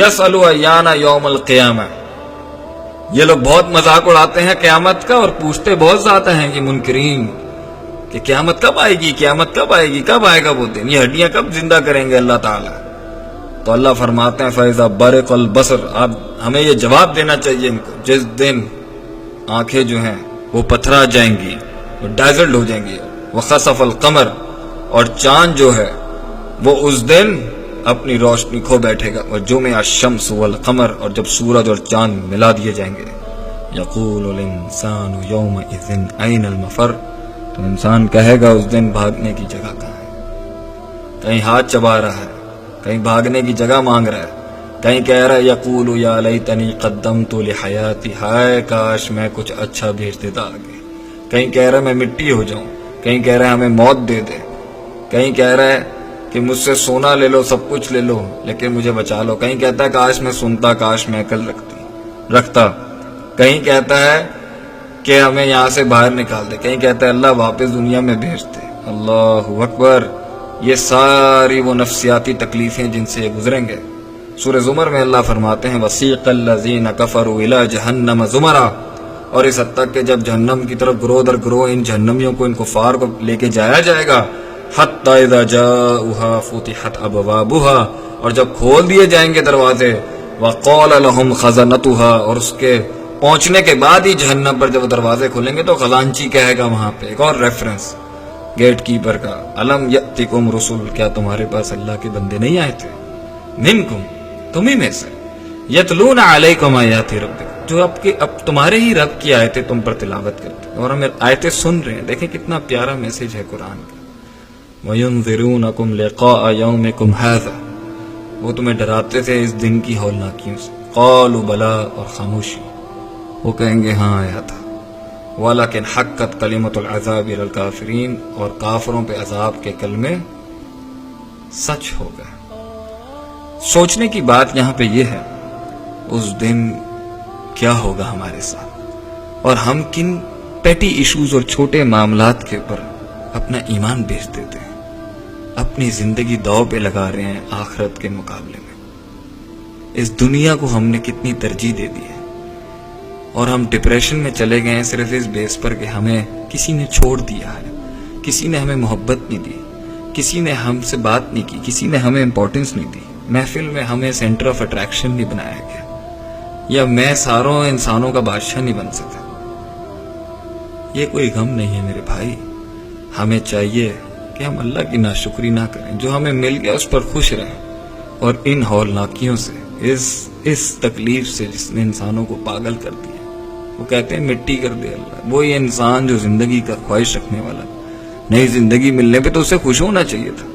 یسألو ایانا یوم القیامہ، یہ لوگ بہت مذاق اڑاتے ہیں قیامت کا اور پوچھتے بہت زیادہ ہیں کہ منکرین کہ قیامت کب آئے گی، قیامت کب آئے گی، کب آئے گا وہ دن، یہ ہڈیاں کب زندہ کریں گے اللہ تعالیٰ؟ تو اللہ فرماتے ہیں فَإِذَا بَرِقَ الْبَصَرُ، اب ہمیں یہ جواب دینا چاہیے ان کو، جس دن آنکھیں جو ہیں وہ پتھرا جائیں گی، وہ ڈائزلڈ ہو جائیں گی، وَخَسَفَ الْقَمَرُ، اور چاند جو ہے وہ اس دن اپنی روشنی کھو بیٹھے گا، وَجُمِعَ الشَّمْسُ وَالْقَمَرُ، اور جب سورج اور چاند ملا دیے جائیں گے، يَقُولُ الْإِنسَانُ يَوْمَئِذٍ أَيْنَ الْمَفَرُّ، تو انسان کہے گا اس دن بھاگنے کی جگہ کہاں ہے، کہیں ہاتھ چبا رہا ہے، کہیں بھاگنے کی جگہ مانگ رہا ہے، کہیں کہہ رہا ہے یقول یا لیتنی قدمت لحیاتی، ہائے کاش میں کچھ اچھا بھیج دیتا آگے، کہیں کہہ رہا ہے میں مٹی ہو جاؤں، کہیں کہہ رہا ہے ہمیں موت دے دے، کہیں کہہ رہا ہے کہ مجھ سے سونا لے لو، سب کچھ لے لو لیکن مجھے بچا لو، کہیں کہتا ہے کاش میں سنتا، کاش میں عقل رکھتا، کہیں کہتا ہے کہ ہمیں یہاں سے باہر نکال دے، کہیں کہتا ہے اللہ واپس دنیا میں بھیج دے۔ اللہ اکبر، یہ ساری وہ نفسیاتی تکلیفیں جن سے گزریں گے۔ سورہ زمر میں اللہ فرماتے ہیں وَسِيقَ الَّذِينَ كَفَرُوا إِلَى جَهَنَّمَ زُمَرًا، اور اس حد تک کہ جب جہنم کی طرف گروہ در گروہ ان جہنمیوں کو، ان کفار کو لے کے جایا جائے گا، حَتَّى إِذَا جَاءُوهَا فُتِحَتْ أَبْوَابُهَا، اور جب کھول دیے جائیں گے دروازے، وَقَالَ لَهُمْ خَزَنَتُهَا، اور اس کے پہنچنے کے بعد ہی جہنم پر جب دروازے کھلیں گے تو خزانچی کہے گا وہاں پہ، ایک اور ریفرنس گیٹ کیپر کا، الم یأتکم رسول، کیا تمہارے پاس اللہ کے بندے نہیں آئے تھے، منکم، تمہیں میں سے، یتلون علیکم آیات ربکم، جو اب تمہارے ہی رب کی آیتیں تم پر تلاوت کرتے ہیں اور ہم آیتیں سن رہے ہیں۔ دیکھیں کتنا پیارا میسج ہے قرآن کا۔ وَيُنذِرُونَكُمْ لِقَاءَ يَوْمِكُمْ هَذَا، وہ تمہیں ڈراتے تھے اس دن کی ہولناکیوں سے، قالوا بلا، اور خاموشی، وہ کہیں گے ہاں آیا تھا، وَلَكِنْ حَقَّتْ كَلِمَةُ الْعَذَابِ عَلَى الْكَافِرِينَ، اور کافروں پہ عذاب کے کلمے سچ ہو گئے۔ سوچنے کی بات یہاں پہ یہ ہے اس دن کیا ہوگا ہمارے ساتھ، اور ہم کن پیٹی ایشوز اور چھوٹے معاملات کے اوپر اپنا ایمان بیچ دیتے ہیں، اپنی زندگی داؤ پہ لگا رہے ہیں آخرت کے مقابلے میں۔ اس دنیا کو ہم نے کتنی ترجیح دے دی ہے، اور ہم ڈپریشن میں چلے گئے ہیں صرف اس بیس پر کہ ہمیں کسی نے چھوڑ دیا ہے، کسی نے ہمیں محبت نہیں دی، کسی نے ہم سے بات نہیں کی، کسی نے ہمیں امپورٹنس نہیں دی، محفل میں ہمیں سینٹر آف اٹریکشن نہیں بنایا گیا، یا میں ساروں انسانوں کا بادشاہ نہیں بن سکا۔ یہ کوئی غم نہیں ہے میرے بھائی، ہمیں چاہیے کہ ہم اللہ کی ناشکری نہ کریں، جو ہمیں مل گیا اس پر خوش رہیں، اور ان ہولناکیوں سے، اس تکلیف سے جس نے انسانوں کو پاگل کر دیا، وہ کہتے ہیں مٹی کر دے اللہ، وہی انسان جو زندگی کا خواہش رکھنے والا، نئی زندگی ملنے پہ تو اسے خوش ہونا چاہیے تھا،